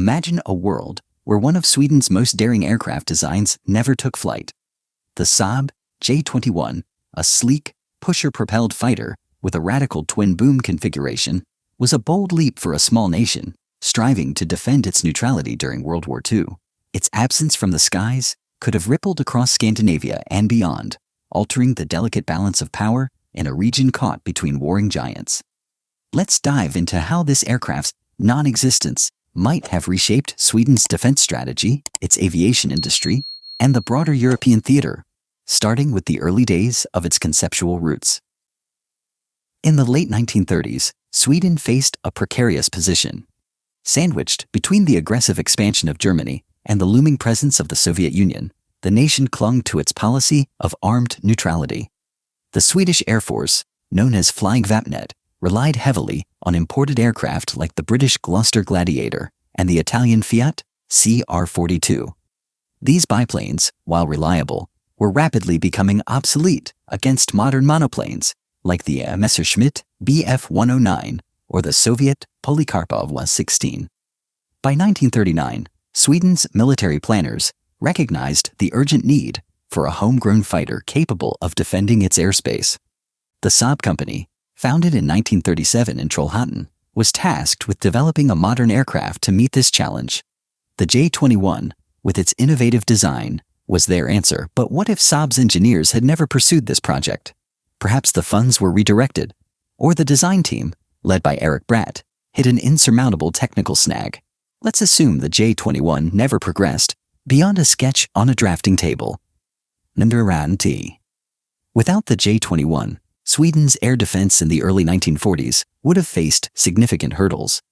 Imagine a world where one of Sweden's most daring aircraft designs never took flight. The Saab J21, a sleek, pusher-propelled fighter with a radical twin-boom configuration, was a bold leap for a small nation striving to defend its neutrality during World War II. Its absence from the skies could have rippled across Scandinavia and beyond, altering the delicate balance of power in a region caught between warring giants. Let's dive into how this aircraft's non-existence might have reshaped Sweden's defense strategy, its aviation industry, and the broader European theater, starting with the early days of its conceptual roots. In the late 1930s, Sweden faced a precarious position. Sandwiched between the aggressive expansion of Germany and the looming presence of the Soviet Union, the nation clung to its policy of armed neutrality. The Swedish Air Force, known as Flygvapnet, relied heavily on imported aircraft like the British Gloster Gladiator and the Italian Fiat CR-42. These biplanes, while reliable, were rapidly becoming obsolete against modern monoplanes like the Messerschmitt Bf-109 or the Soviet Polikarpov Was-16. By 1939, Sweden's military planners recognized the urgent need for a homegrown fighter capable of defending its airspace. The Saab Company, founded in 1937 in Trollhättan, was tasked with developing a modern aircraft to meet this challenge. The J-21, with its innovative design, was their answer. But what if Saab's engineers had never pursued this project? Perhaps the funds were redirected, or the design team, led by Eric Bratt, hit an insurmountable technical snag. Let's assume the J-21 never progressed beyond a sketch on a drafting table. Neutrality. Without the J-21, Sweden's air defense in the early 1940s would have faced significant hurdles.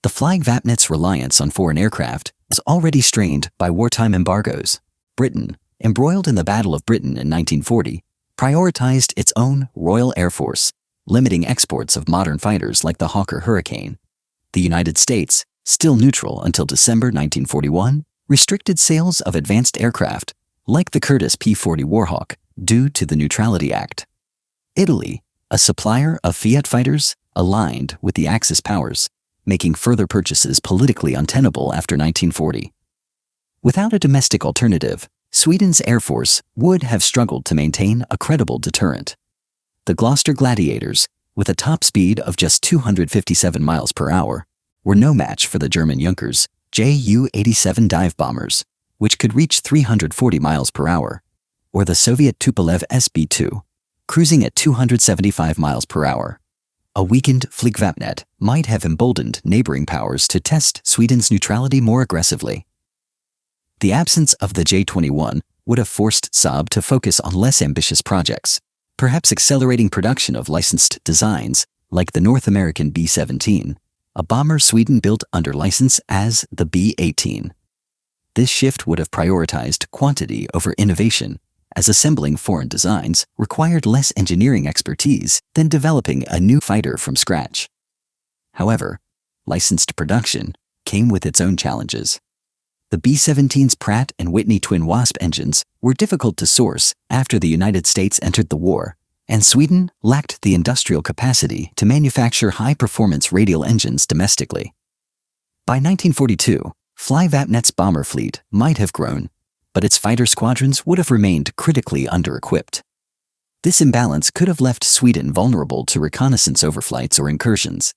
The Flygvapnet's reliance on foreign aircraft was already strained by wartime embargoes. Britain, embroiled in the Battle of Britain in 1940, prioritized its own Royal Air Force, limiting exports of modern fighters like the Hawker Hurricane. The United States, still neutral until December 1941, restricted sales of advanced aircraft, like the Curtiss P-40 Warhawk, due to the Neutrality Act. Italy, a supplier of Fiat fighters, aligned with the Axis powers, making further purchases politically untenable after 1940. Without a domestic alternative, Sweden's Air Force would have struggled to maintain a credible deterrent. The Gloster Gladiators, with a top speed of just 257 miles per hour, were no match for the German Junkers Ju-87 dive bombers, which could reach 340 miles per hour, or the Soviet Tupolev SB-2, cruising at 275 miles per hour. A weakened Flygvapnet might have emboldened neighboring powers to test Sweden's neutrality more aggressively. The absence of the J-21 would have forced Saab to focus on less ambitious projects, perhaps accelerating production of licensed designs like the North American B-17, a bomber Sweden built under license as the B-18. This shift would have prioritized quantity over innovation, as assembling foreign designs required less engineering expertise than developing a new fighter from scratch. However, licensed production came with its own challenges. The B-17's Pratt & Whitney twin Wasp engines were difficult to source after the United States entered the war, and Sweden lacked the industrial capacity to manufacture high-performance radial engines domestically. By 1942, Flygvapnet's bomber fleet might have grown, but its fighter squadrons would have remained critically under-equipped. This imbalance could have left Sweden vulnerable to reconnaissance overflights or incursions,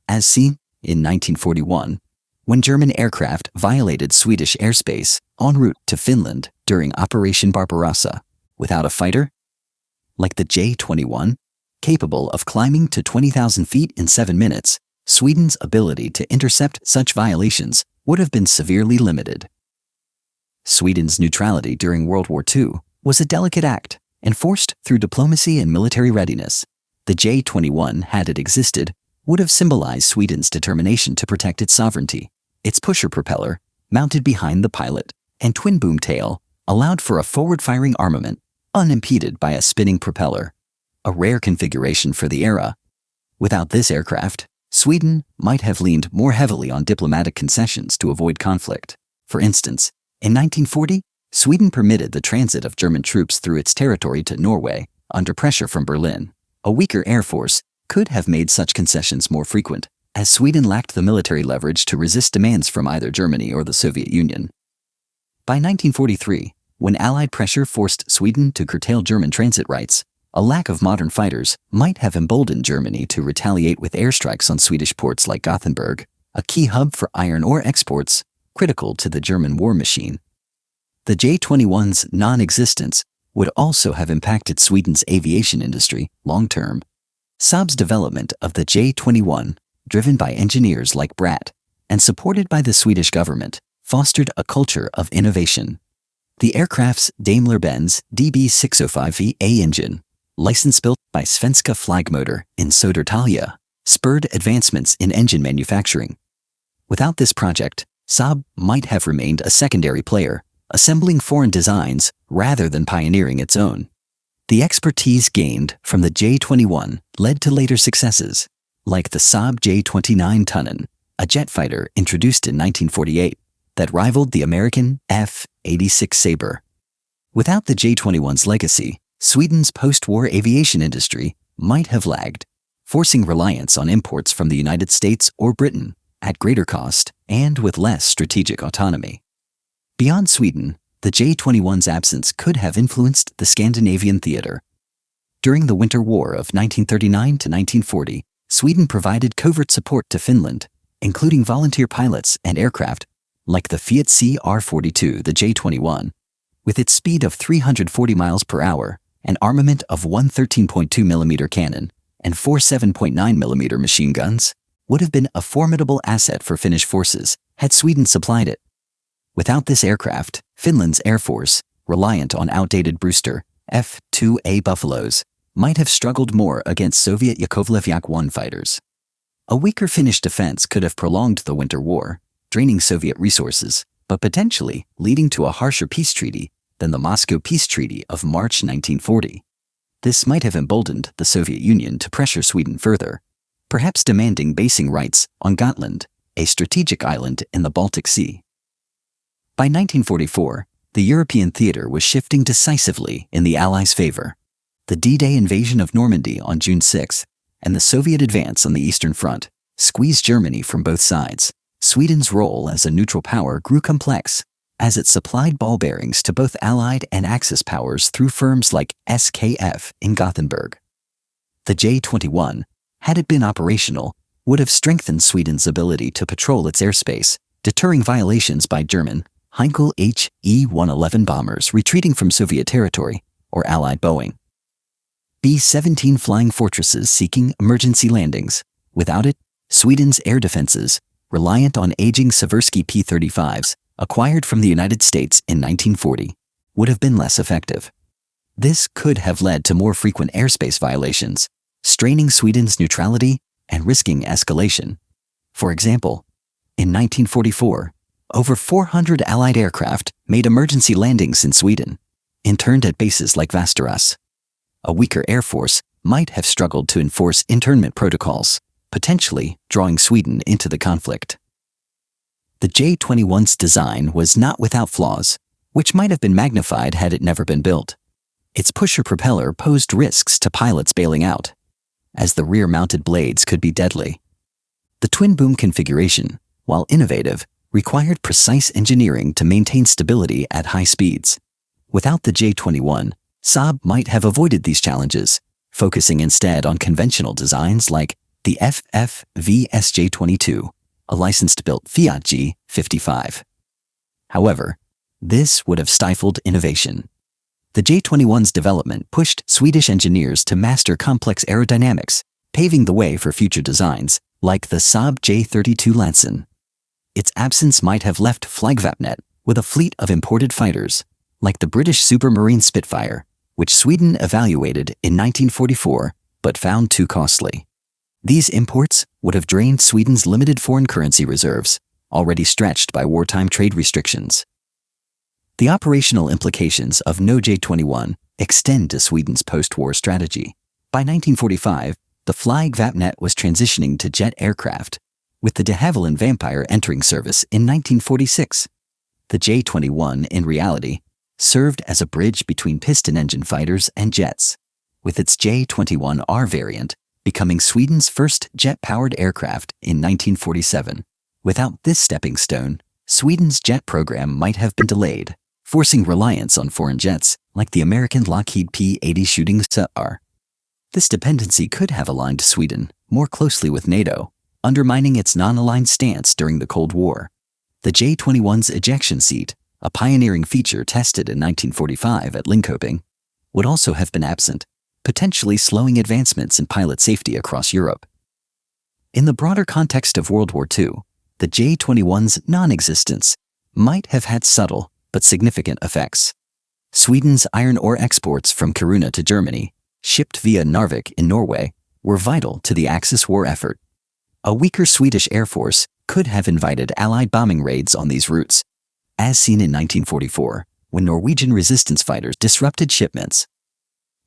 as seen in 1941, when German aircraft violated Swedish airspace en route to Finland during Operation Barbarossa. Without a fighter, like the J-21, capable of climbing to 20,000 feet in 7 minutes, Sweden's ability to intercept such violations would have been severely limited. Sweden's neutrality during World War II was a delicate act, enforced through diplomacy and military readiness. The J-21, had it existed, would have symbolized Sweden's determination to protect its sovereignty. Its pusher propeller, mounted behind the pilot, and twin-boom tail allowed for a forward-firing armament, unimpeded by a spinning propeller, a rare configuration for the era. Without this aircraft, Sweden might have leaned more heavily on diplomatic concessions to avoid conflict. For instance, in 1940, Sweden permitted the transit of German troops through its territory to Norway under pressure from Berlin. A weaker air force could have made such concessions more frequent, as Sweden lacked the military leverage to resist demands from either Germany or the Soviet Union. By 1943, when Allied pressure forced Sweden to curtail German transit rights, a lack of modern fighters might have emboldened Germany to retaliate with airstrikes on Swedish ports like Gothenburg, a key hub for iron ore exports, critical to the German war machine. The J-21's non-existence would also have impacted Sweden's aviation industry long-term. Saab's development of the J-21, driven by engineers like Bratt and supported by the Swedish government, fostered a culture of innovation. The aircraft's Daimler-Benz DB605VA engine, license-built by Svenska Flygmotor in Södertälje, spurred advancements in engine manufacturing. Without this project, Saab might have remained a secondary player, assembling foreign designs rather than pioneering its own. The expertise gained from the J-21 led to later successes, like the Saab J29 Tunnan, a jet fighter introduced in 1948 that rivaled the American F-86 Sabre. Without the J-21's legacy, Sweden's post-war aviation industry might have lagged, forcing reliance on imports from the United States or Britain at greater cost and with less strategic autonomy. Beyond Sweden, the J-21's absence could have influenced the Scandinavian theater. During the Winter War of 1939 to 1940, Sweden provided covert support to Finland, including volunteer pilots and aircraft like the Fiat CR-42, the J-21. With its speed of 340 miles per hour, an armament of one 13.2mm cannon and four 7.9mm machine guns would have been a formidable asset for Finnish forces had Sweden supplied it. Without this aircraft, Finland's Air Force, reliant on outdated Brewster F-2A Buffaloes, might have struggled more against Soviet Yakovlev Yak-1 fighters. A weaker Finnish defense could have prolonged the Winter War, draining Soviet resources, but potentially leading to a harsher peace treaty than the Moscow Peace Treaty of March 1940. This might have emboldened the Soviet Union to pressure Sweden further, perhaps demanding basing rights on Gotland, a strategic island in the Baltic Sea. By 1944, the European theater was shifting decisively in the Allies' favor. The D-Day invasion of Normandy on June 6 and the Soviet advance on the Eastern Front squeezed Germany from both sides. Sweden's role as a neutral power grew complex as it supplied ball bearings to both Allied and Axis powers through firms like SKF in Gothenburg. The J-21, had it been operational, would have strengthened Sweden's ability to patrol its airspace, deterring violations by German Heinkel HE-111 bombers retreating from Soviet territory or Allied Boeing B-17 flying fortresses seeking emergency landings. Without it, Sweden's air defenses, reliant on aging Seversky P-35s, acquired from the United States in 1940, would have been less effective. This could have led to more frequent airspace violations, straining Sweden's neutrality and risking escalation. For example, in 1944, over 400 Allied aircraft made emergency landings in Sweden, interned at bases like Västerås. A weaker air force might have struggled to enforce internment protocols, potentially drawing Sweden into the conflict. The J-21's design was not without flaws, which might have been magnified had it never been built. Its pusher propeller posed risks to pilots bailing out, as the rear-mounted blades could be deadly. The twin-boom configuration, while innovative, required precise engineering to maintain stability at high speeds. Without the J-21, Saab might have avoided these challenges, focusing instead on conventional designs like the FF-VSJ22, a licensed-built Fiat G55. However, this would have stifled innovation. The J-21's development pushed Swedish engineers to master complex aerodynamics, paving the way for future designs like the Saab J32 Lansen. Its absence might have left Flygvapnet with a fleet of imported fighters, like the British Supermarine Spitfire, which Sweden evaluated in 1944 but found too costly. These imports would have drained Sweden's limited foreign currency reserves, already stretched by wartime trade restrictions. The operational implications of no J-21 extend to Sweden's post-war strategy. By 1945, the Flygvapnet was transitioning to jet aircraft, with the de Havilland Vampire entering service in 1946. The J-21, in reality, served as a bridge between piston engine fighters and jets. With its J-21R variant, becoming Sweden's first jet-powered aircraft in 1947. Without this stepping stone, Sweden's jet program might have been delayed, forcing reliance on foreign jets like the American Lockheed P-80 Shooting Star. This dependency could have aligned Sweden more closely with NATO, undermining its non-aligned stance during the Cold War. The J-21's ejection seat, a pioneering feature tested in 1945 at Linköping, would also have been absent, potentially slowing advancements in pilot safety across Europe. In the broader context of World War II, the J-21's non-existence might have had subtle but significant effects. Sweden's iron ore exports from Kiruna to Germany, shipped via Narvik in Norway, were vital to the Axis war effort. A weaker Swedish Air Force could have invited Allied bombing raids on these routes, as seen in 1944, when Norwegian resistance fighters disrupted shipments.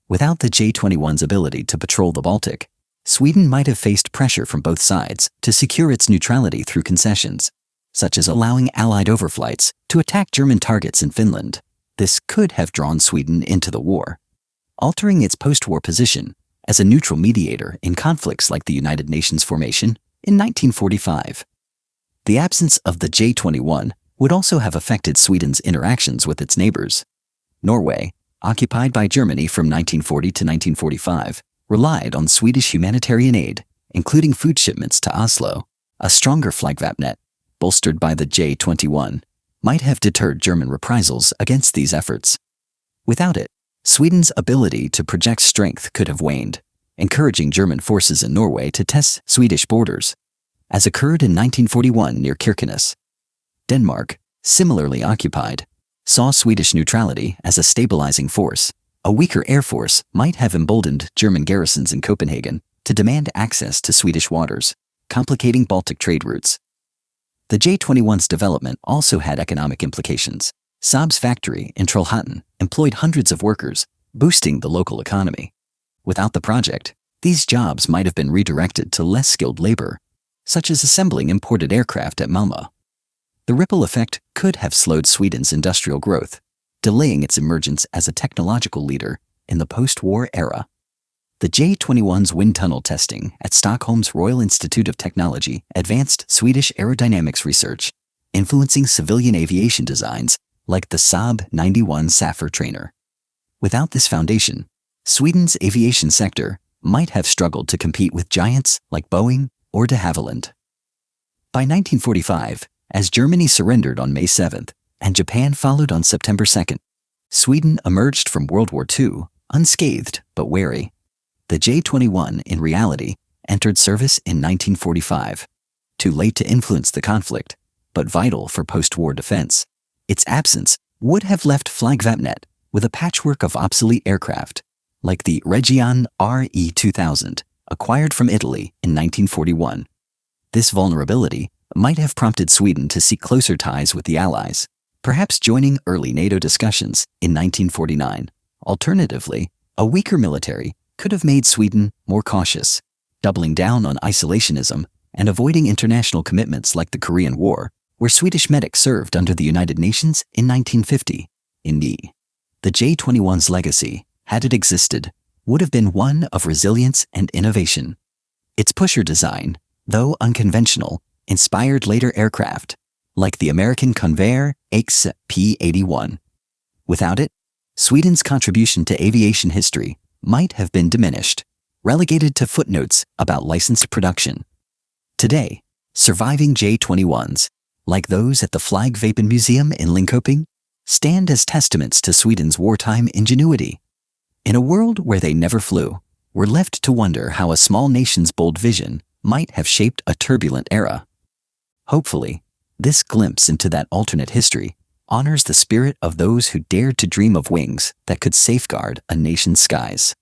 Without the J-21's ability to patrol the Baltic, Sweden might have faced pressure from both sides to secure its neutrality through concessions, such as allowing Allied overflights to attack German targets in Finland. This could have drawn Sweden into the war, altering its post-war position as a neutral mediator in conflicts like the United Nations formation in 1945. The absence of the J-21 would also have affected Sweden's interactions with its neighbors. Norway, occupied by Germany from 1940 to 1945, relied on Swedish humanitarian aid, including food shipments to Oslo. A stronger Flygvapnet, bolstered by the J-21, might have deterred German reprisals against these efforts. Without it, Sweden's ability to project strength could have waned, encouraging German forces in Norway to test Swedish borders, as occurred in 1941 near Kirkenes. Denmark, similarly occupied, saw Swedish neutrality as a stabilizing force. A weaker air force might have emboldened German garrisons in Copenhagen to demand access to Swedish waters, complicating Baltic trade routes. The J-21's development also had economic implications. Saab's factory in Trollhättan employed hundreds of workers, boosting the local economy. Without the project, these jobs might have been redirected to less skilled labor, such as assembling imported aircraft at Malmö. The ripple effect could have slowed Sweden's industrial growth, delaying its emergence as a technological leader in the post-war era. The J-21's wind tunnel testing at Stockholm's Royal Institute of Technology advanced Swedish aerodynamics research, influencing civilian aviation designs like the Saab 91 Sapphire trainer. Without this foundation, Sweden's aviation sector might have struggled to compete with giants like Boeing or de Havilland. By 1945, as Germany surrendered on May 7th and Japan followed on September 2nd, Sweden emerged from World War II unscathed but wary. The J-21, in reality, entered service in 1945, too late to influence the conflict, but vital for post-war defense. Its absence would have left Flygvapnet with a patchwork of obsolete aircraft, like the Region RE-2000, acquired from Italy in 1941. This vulnerability might have prompted Sweden to seek closer ties with the Allies, perhaps joining early NATO discussions in 1949. Alternatively, a weaker military could have made Sweden more cautious, doubling down on isolationism and avoiding international commitments like the Korean War, where Swedish medics served under the United Nations in 1950. Indeed, the J-21's legacy, had it existed, would have been one of resilience and innovation. Its pusher design, though unconventional, inspired later aircraft, like the American Convair X P-81. Without it, Sweden's contribution to aviation history might have been diminished, relegated to footnotes about licensed production. Today, surviving J-21s, like those at the Flygvapen Museum in Linköping, stand as testaments to Sweden's wartime ingenuity. In a world where they never flew, we're left to wonder how a small nation's bold vision might have shaped a turbulent era. Hopefully, this glimpse into that alternate history honors the spirit of those who dared to dream of wings that could safeguard a nation's skies.